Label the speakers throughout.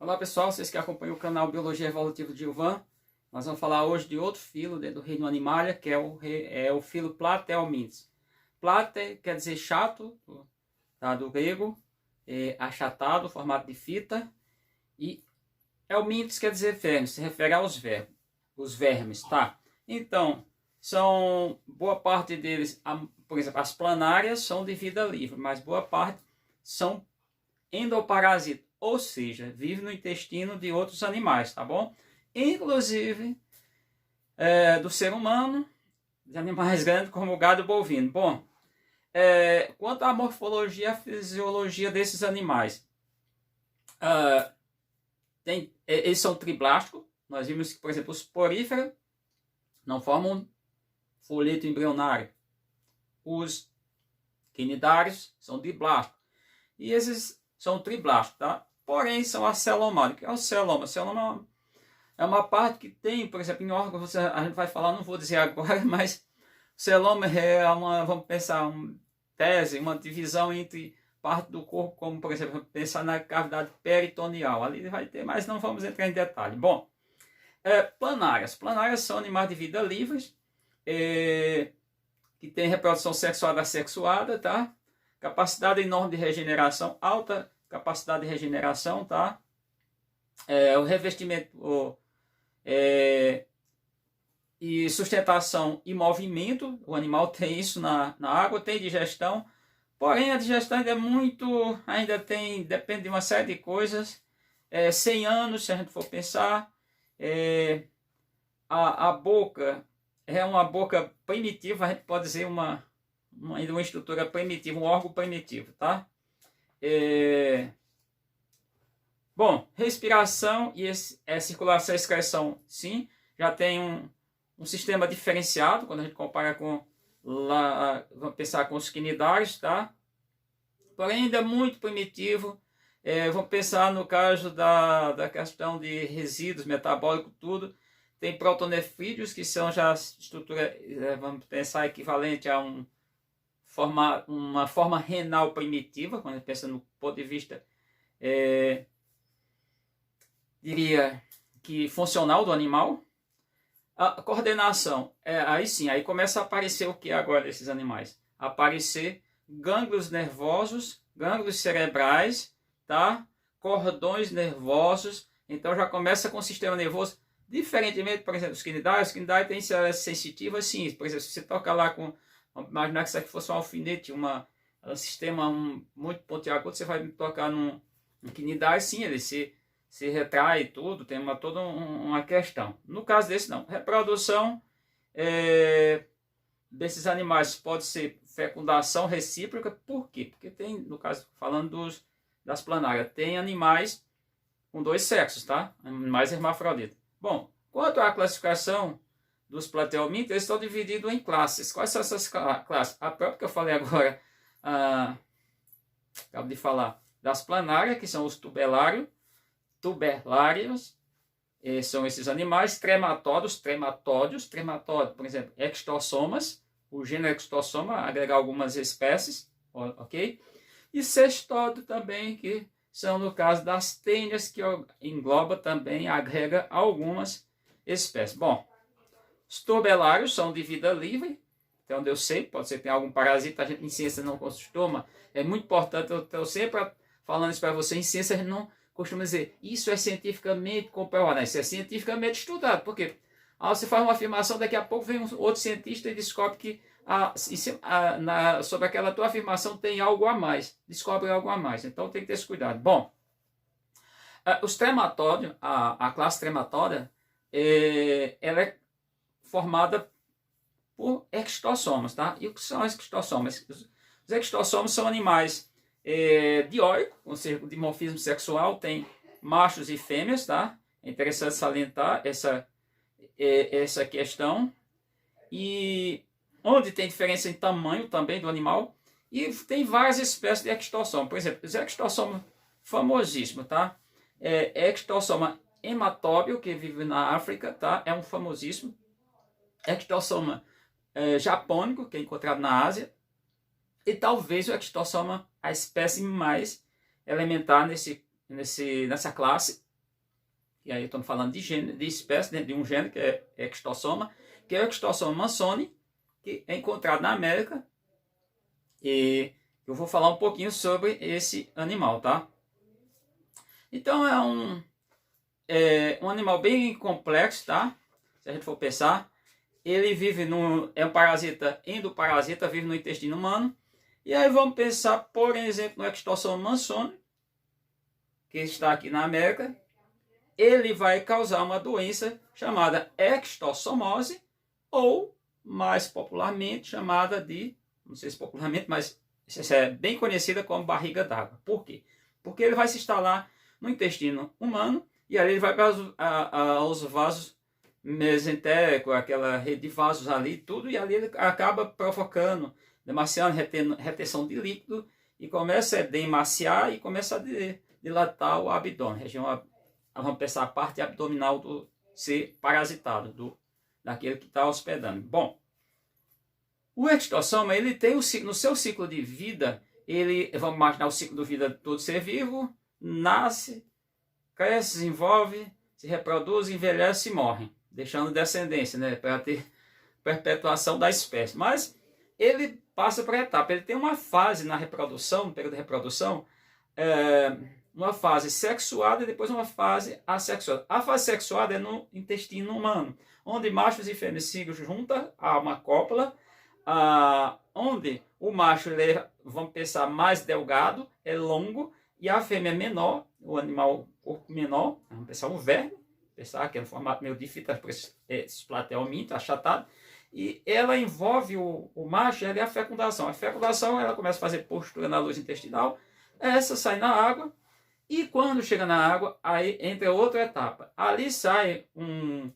Speaker 1: Olá pessoal, vocês que acompanham o canal Biologia Evolutiva de Gilvan. Nós vamos falar hoje de outro filo dentro do reino Animalia, que é o filo Platelmintes. Plate quer dizer chato, tá, do grego, achatado, formato de fita. E Helmintes quer dizer vermes, se refere os vermes, tá? Então, boa parte deles, por exemplo, as planárias são de vida livre, mas boa parte são endoparasitas, ou seja, vive no intestino de outros animais, tá bom? Inclusive do ser humano, de animais grandes como o gado bovino. Bom, quanto à morfologia e à fisiologia desses animais, eles são triblásticos. Nós vimos que, por exemplo, os poríferos não formam folheto embrionário. Os quinidários são diblásticos. E esses são triblásticos, tá? Porém, são acelomados. O que é o celoma? O celoma é uma parte que tem, por exemplo, em órgãos, a gente vai falar, não vou dizer agora, mas o celoma é vamos pensar, uma divisão entre parte do corpo, como, por exemplo, pensar na cavidade peritoneal. Ali vai ter, mas não vamos entrar em detalhe. Bom, planárias. Planárias são animais de vida livres, que têm reprodução sexuada assexuada, tá? Capacidade enorme de regeneração, alta capacidade de regeneração, tá? O revestimento e sustentação e movimento, o animal tem isso na água, tem digestão, porém a digestão depende de uma série de coisas. 100 anos, se a gente for pensar, a boca é uma boca primitiva, a gente pode dizer uma estrutura primitiva, um órgão primitivo, tá? Bom, respiração e circulação e excreção, sim, já tem um sistema diferenciado quando a gente compara com vamos pensar com os quinidários, tá? Porém ainda é muito primitivo. Vamos pensar no caso da questão de resíduos metabólicos, tudo. Tem protonefrídeos, que são já estrutura, vamos pensar, equivalente a uma forma renal primitiva, quando a gente pensa no ponto de vista, diria que funcional do animal. A coordenação, aí sim, aí começa a aparecer o que agora desses animais? Aparecer gânglios nervosos, gânglios cerebrais, tá? Cordões nervosos. Então já começa com o sistema nervoso, diferentemente, por exemplo, os quinidários têm células sensitivas, sim. Por exemplo, se você tocar lá vamos imaginar que isso aqui fosse um alfinete, um sistema muito pontiagudo, você vai tocar num quinidário, sim, ele se retrai e tudo, tem toda uma questão. No caso desse, não. Reprodução desses animais pode ser fecundação recíproca. Por quê? Porque tem, no caso, falando das planárias, tem animais com dois sexos, tá? Animais hermafroditas. Bom, quanto à classificação dos platelmintes, eles estão divididos em classes. Quais são essas classes? A própria que eu falei agora, acabo de falar, das planárias, que são os tubelários, são esses animais, trematódios, por exemplo, extossomas, o gênero extossoma, agregar algumas espécies, ok? E cestódio também, que são no caso das tênias, que engloba também, agrega algumas espécies. Bom, os tubelários são de vida livre, até onde eu sei, pode ser que tenha algum parasita, a gente em ciência não costuma, é muito importante, eu sempre falando isso para você, em ciência a gente não costuma dizer, isso é cientificamente comprovado, isso é cientificamente estudado, porque você faz uma afirmação, daqui a pouco vem outro cientista e descobre que sobre aquela tua afirmação tem algo a mais, descobre algo a mais, então tem que ter esse cuidado. Bom, os trematódios, a classe trematódia, ela é formada por extossomas, tá? E o que são extossomas? Os extossomas são animais dioicos, ou seja, de dimorfismo sexual, tem machos e fêmeas, tá? É interessante salientar essa questão. E onde tem diferença em tamanho também do animal, e tem várias espécies de extossoma. Por exemplo, os extossomas famosíssimos, tá? Extossoma hematóbio, que vive na África, tá? É um famosíssimo. Extossoma japônico, que é encontrado na Ásia. E talvez o extossoma, a espécie mais elementar nessa classe, e aí estamos falando de gênero, de espécie dentro de um gênero que é Extossoma, que é o Extossoma mansoni, que é encontrado na América. E eu vou falar um pouquinho sobre esse animal, tá? Então é um animal bem complexo, tá? Se a gente for pensar, ele vive é um parasita endoparasita, vive no intestino humano. E aí vamos pensar, por exemplo, no Extossoma mansoni, que está aqui na América. Ele vai causar uma doença chamada extossomose, ou mais popularmente chamada de, não sei se popularmente, mas essa é bem conhecida como barriga d'água. Por quê? Porque ele vai se instalar no intestino humano e ali ele vai para os vasos mesentéricos, aquela rede de vasos ali, tudo, e ali ele acaba provocando demasiada retenção de líquido e começa a demaciar e começa a dilatar o abdômen, vamos pensar a parte abdominal do ser parasitado, daquele que está hospedando. Bom, o extossoma, ele tem no seu ciclo de vida, vamos imaginar o ciclo de vida de todo ser vivo, nasce, cresce, se desenvolve, se reproduz, envelhece e morre, deixando descendência, né, para ter perpetuação da espécie. Mas ele passa por etapa, ele tem uma fase na reprodução, no período de reprodução, uma fase sexuada e depois uma fase assexuada. A fase sexuada é no intestino humano, onde machos e fêmeas se juntam a uma cópula, onde o macho ele é, vamos pensar, mais delgado, é longo, e a fêmea é menor, o animal corpo menor, vamos pensar um verme, pensar que é no formato meio de fita, por esse platelminto, achatado, e ela envolve o macho e a fecundação. A fecundação ela começa a fazer postura na luz intestinal, essa sai na água, e quando chega na água, aí entra outra etapa. Ali sai uns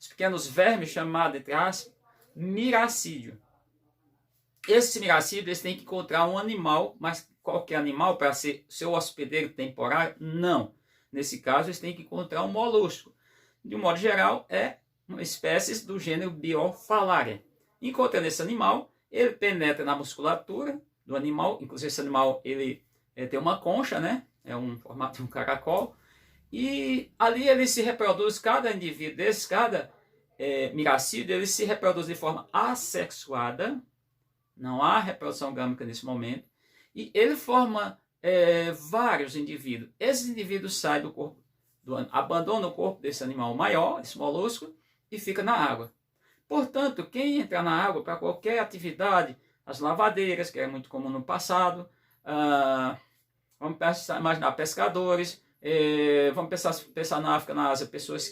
Speaker 1: pequenos vermes chamados, entre aspas, miracídio. Esse miracídio, eles têm que encontrar um animal, mas qualquer animal para ser seu hospedeiro temporário? Não. Nesse caso, eles têm que encontrar um molusco. De um modo geral, é uma espécie do gênero Biophallaria. Encontrando esse animal, ele penetra na musculatura do animal, inclusive esse animal ele tem uma concha, né? É um formato de um caracol, e ali ele se reproduz, cada indivíduo desse, cada miracídio, ele se reproduz de forma assexuada, não há reprodução gâmica nesse momento, e ele forma vários indivíduos. Esses indivíduos saem do corpo, abandonam o corpo desse animal maior, esse molusco, e fica na água. Portanto, quem entra na água para qualquer atividade, as lavadeiras, que era muito comum no passado, vamos imaginar pescadores, vamos pensar na África, na Ásia, pessoas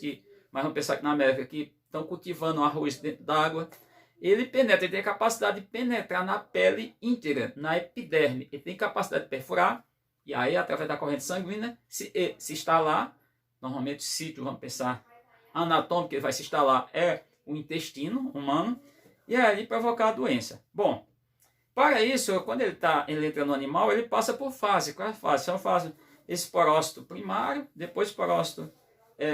Speaker 1: mas vamos pensar aqui na América, que estão cultivando arroz dentro d'água. Ele penetra, ele tem a capacidade de penetrar na pele íntegra, na epiderme. Ele tem capacidade de perfurar, e aí, através da corrente sanguínea, se instalar. Normalmente, o sítio, vamos pensar, anatômico, que ele vai se instalar é o intestino humano, e aí provocar a doença. Bom, para isso, quando ele entra no animal, ele passa por fase. Qual é a fase? São fases esporócito primário, depois esporócito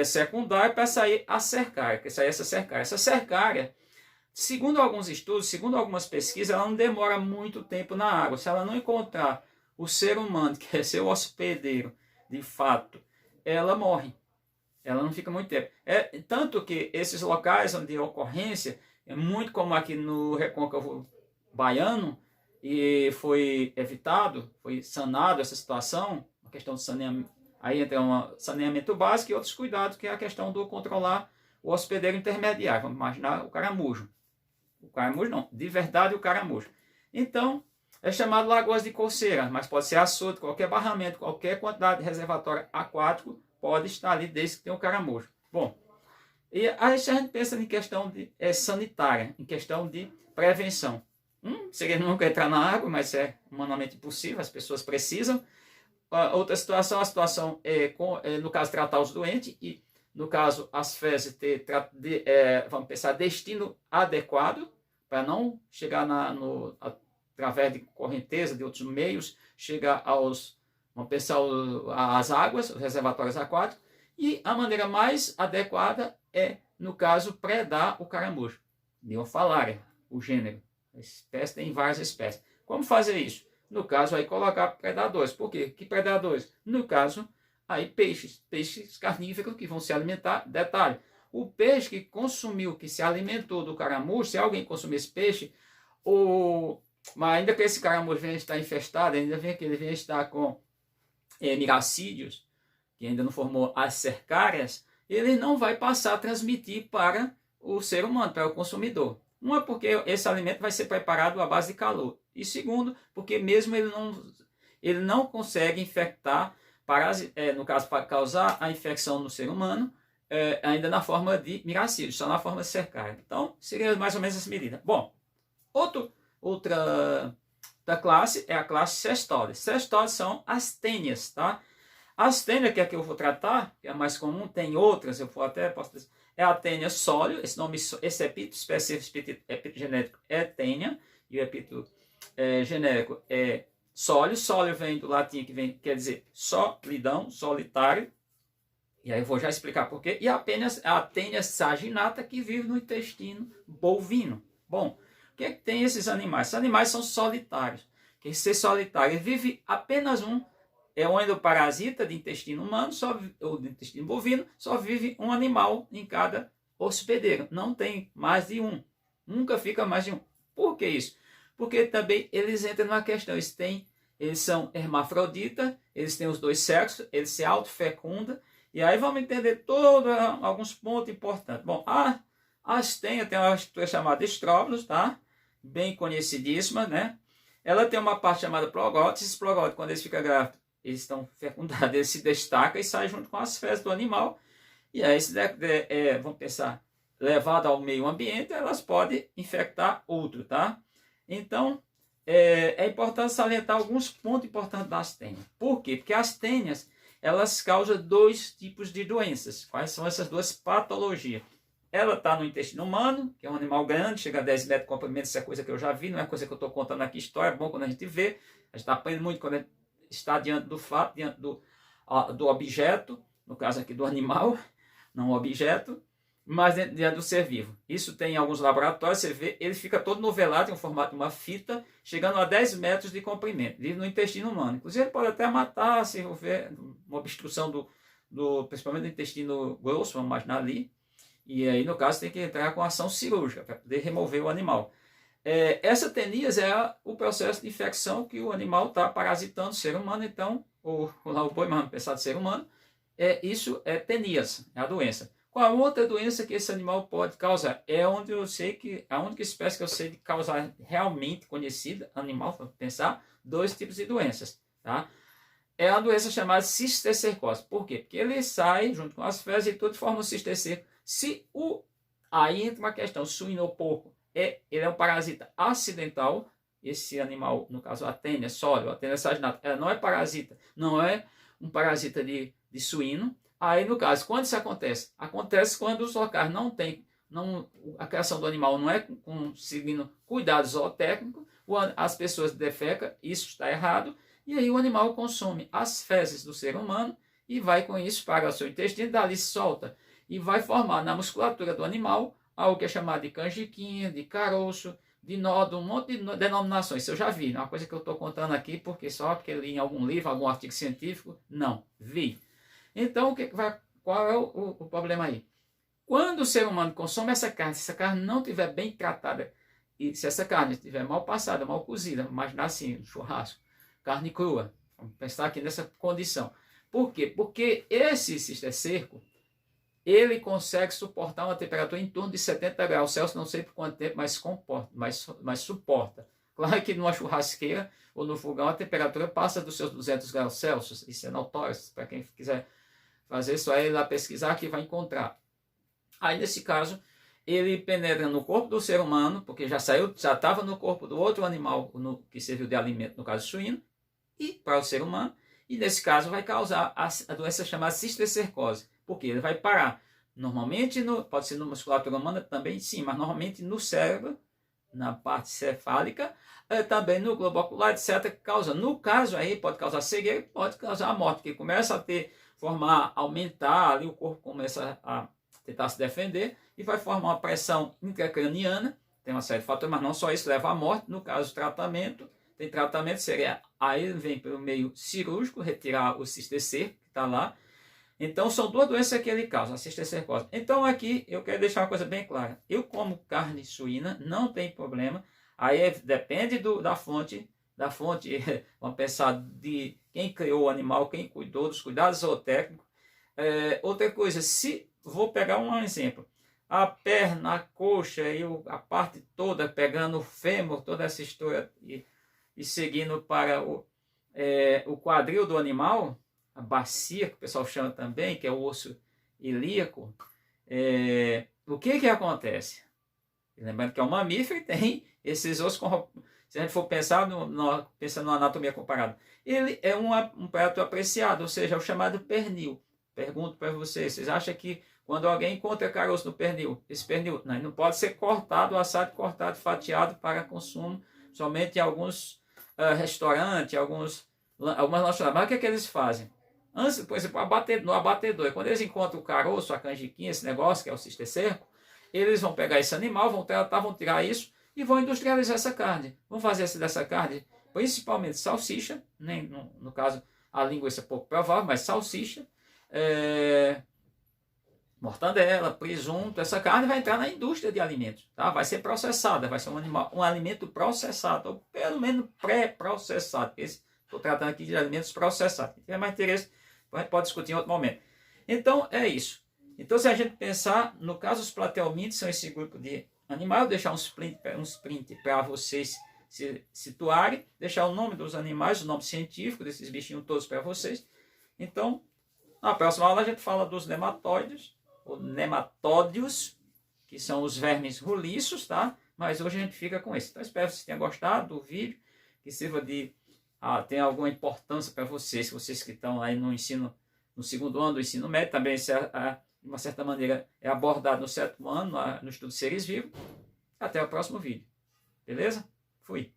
Speaker 1: secundário, para sair a cercária, que sair essa cercária. Essa cercária, segundo alguns estudos, segundo algumas pesquisas, ela não demora muito tempo na água. Se ela não encontrar o ser humano, que é seu hospedeiro, de fato, ela morre. Ela não fica muito tempo. Tanto que esses locais onde a ocorrência é muito como aqui no Recôncavo Baiano, e foi evitado, foi sanado essa situação, a questão do saneamento, aí entra um saneamento básico e outros cuidados, que é a questão do controlar o hospedeiro intermediário. Vamos imaginar o caramujo. O caramujo não, de verdade o caramujo. Então, é chamado lagoas de coceira, mas pode ser açude, qualquer barramento, qualquer quantidade de reservatório aquático pode estar ali desde que tenha um caramujo. Bom, e aí a gente pensa em questão sanitária, em questão de prevenção. Seria nunca entrar na água, mas é humanamente impossível, as pessoas precisam. Outra situação, a situação no caso, tratar os doentes, e no caso, as fezes ter, vamos pensar, destino adequado, para não chegar através de correnteza, de outros meios, chegar vamos pensar, às águas, os reservatórios aquáticos, e a maneira mais adequada é, no caso, predar o caramujo. Biophallaria, o gênero. A espécie tem várias espécies. Como fazer isso? No caso, aí colocar predadores. Por quê? Que predadores? No caso, Aí peixes carnívoros que vão se alimentar. Detalhe, o peixe que consumiu, que se alimentou do caramujo, se alguém consumir esse peixe, mas ainda que esse caramujo venha estar infestado, ainda que ele venha estar com miracídios, que ainda não formou as cercárias, ele não vai passar a transmitir para o ser humano, para o consumidor. Uma, porque esse alimento vai ser preparado à base de calor. E segundo, porque mesmo ele não consegue infectar, no caso, para causar a infecção no ser humano, ainda na forma de miracídios, só na forma de cercária. Então, seria mais ou menos essa medida. Bom, outra classe é a classe Cestodes. Cestodes são as tênias, tá? As tênias, que é a que eu vou tratar, que é a mais comum, tem outras, posso dizer, é a tênia sólio, esse epíteto específico epitogenético é tênia, e o epíteto genérico é sólio. Sólio vem do latim, quer dizer solidão, solitário, e aí eu vou já explicar por quê. E a tênia saginata, que vive no intestino bovino. Bom, o que é que tem esses animais? Esses animais são solitários. Quer ser solitário, vive apenas é um endoparasita de intestino humano, ou de intestino bovino, só vive um animal em cada hospedeiro. Não tem mais de um. Nunca fica mais de um. Por que isso? Porque também eles entram numa questão. Eles são hermafroditas, eles têm os dois sexos, eles se autofecundam. E aí vamos entender alguns pontos importantes. Bom, as tênias tem uma estrutura chamada estróbilos, tá? Bem conhecidíssima, né? Ela tem uma parte chamada progótise. Esses progótides, quando eles ficam grávidos, eles estão fecundados, eles se destacam e saem junto com as fezes do animal. E aí, vamos pensar, levado ao meio ambiente, elas podem infectar outro, tá? Então, é importante salientar alguns pontos importantes das tênias. Por quê? Porque as tênias, elas causam dois tipos de doenças. Quais são essas duas patologias? Ela está no intestino humano, que é um animal grande, chega a 10 metros de comprimento, isso é coisa que eu já vi, não é coisa que eu estou contando aqui, história, é bom quando a gente vê, a gente está aprendendo muito quando a gente está diante do fato, diante do objeto, no caso aqui do animal, não o objeto, mas diante do ser vivo. Isso tem em alguns laboratórios, você vê, ele fica todo novelado em um formato de uma fita, chegando a 10 metros de comprimento, vive no intestino humano. Inclusive ele pode até matar, se houver uma obstrução principalmente do intestino grosso, vamos imaginar ali, e aí no caso tem que entrar com ação cirúrgica, para poder remover o animal. Essa teníase é o processo de infecção que o animal está parasitando o ser humano, então, o boi, mas vamos pensar de ser humano, isso é teníase, é a doença. Qual a outra doença que esse animal pode causar? É onde eu sei que, a única espécie que eu sei de causar realmente conhecida, animal, para pensar, dois tipos de doenças, tá? É a doença chamada cisticercose. Por quê? Porque ele sai junto com as fezes e tudo forma um cisticerco. Aí entra uma questão, suíno ou porco, ele é um parasita acidental, esse animal, no caso a tênia sólio, a tênia saginata, ela não é parasita, não é um parasita de suíno. Aí no caso, quando isso acontece? Acontece quando os locais a criação do animal não é conseguindo cuidados zootécnicos, as pessoas defecam, isso está errado, e aí o animal consome as fezes do ser humano e vai com isso para o seu intestino, dali solta e vai formar na musculatura do animal algo que é chamado de canjiquinha, de caroço, de nódulo, um monte de denominações. Isso eu já vi, não é uma coisa que eu estou contando aqui porque li em algum livro, algum artigo científico. Não, vi. Então, qual é o problema aí? Quando o ser humano consome essa carne, se essa carne não estiver bem tratada, e se essa carne estiver mal passada, mal cozida, imaginar assim, um churrasco, carne crua, vamos pensar aqui nessa condição. Por quê? Porque esse cisticerco, ele consegue suportar uma temperatura em torno de 70 graus Celsius, não sei por quanto tempo, mas suporta. Claro que numa churrasqueira ou no fogão a temperatura passa dos seus 200 graus Celsius, isso é notório, para quem quiser fazer isso aí, lá pesquisar que vai encontrar. Aí nesse caso, ele penetra no corpo do ser humano, porque já estava no corpo do outro animal que serviu de alimento, no caso suíno, e para o ser humano, e nesse caso vai causar a doença chamada cisticercose. Porque ele vai parar, normalmente, pode ser na musculatura humana também, sim, mas normalmente no cérebro, na parte cefálica, também no globo ocular, etc., causa. No caso aí, pode causar cegueira, pode causar a morte, porque começa a aumentar, ali o corpo começa a tentar se defender, e vai formar uma pressão intracraniana, tem uma série de fatores, mas não só isso, leva à morte. No caso, tratamento, tem tratamento, seria, aí vem pelo meio cirúrgico, retirar o cisticerco que está lá. Então, são duas doenças que ele causa, a cisticercose. Então, aqui, eu quero deixar uma coisa bem clara. Eu como carne suína, não tem problema. Aí depende da fonte, vamos pensar de quem criou o animal, quem cuidou, dos cuidados zootécnicos. Outra coisa, se vou pegar um exemplo, a perna, a coxa e a parte toda, pegando o fêmur, toda essa história e seguindo para o quadril do animal, a bacia, que o pessoal chama também, que é o osso ilíaco, o que acontece? Lembrando que é um mamífero e tem esses ossos, se a gente for pensar pensando na anatomia comparada, ele é um prato apreciado, ou seja, é o chamado pernil. Pergunto para vocês acham que quando alguém encontra caroço no pernil, esse pernil não pode ser cortado, assado, cortado, fatiado para consumo, somente em alguns restaurantes, algumas lanchonetes. Mas o que eles fazem? Antes, por exemplo, no abatedor, quando eles encontram o caroço, a canjiquinha, esse negócio que é o cisticerco, eles vão pegar esse animal, vão tratar, vão tirar isso e vão industrializar essa carne. Vão fazer dessa carne, principalmente salsicha, nem no caso a linguiça é pouco provável, mas salsicha, mortandela, presunto. Essa carne vai entrar na indústria de alimentos, tá? Vai ser processada, vai ser um alimento processado, ou pelo menos pré-processado. Estou tratando aqui de alimentos processados. Se tiver mais interesse, a gente pode discutir em outro momento. Então, é isso. Então, se a gente pensar, no caso, os plateumintes são esse grupo de animais. Eu vou deixar um sprint para vocês se situarem, deixar o nome dos animais, o nome científico desses bichinhos todos para vocês. Então, na próxima aula a gente fala dos nematóides, ou nematódios, que são os vermes roliços, tá? Mas hoje a gente fica com esse. Então, espero que vocês tenham gostado do vídeo, que sirva tem alguma importância para vocês que estão aí no segundo ano do ensino médio, também de uma certa maneira é abordado no 7º ano, no estudo de seres vivos. Até o próximo vídeo. Beleza? Fui.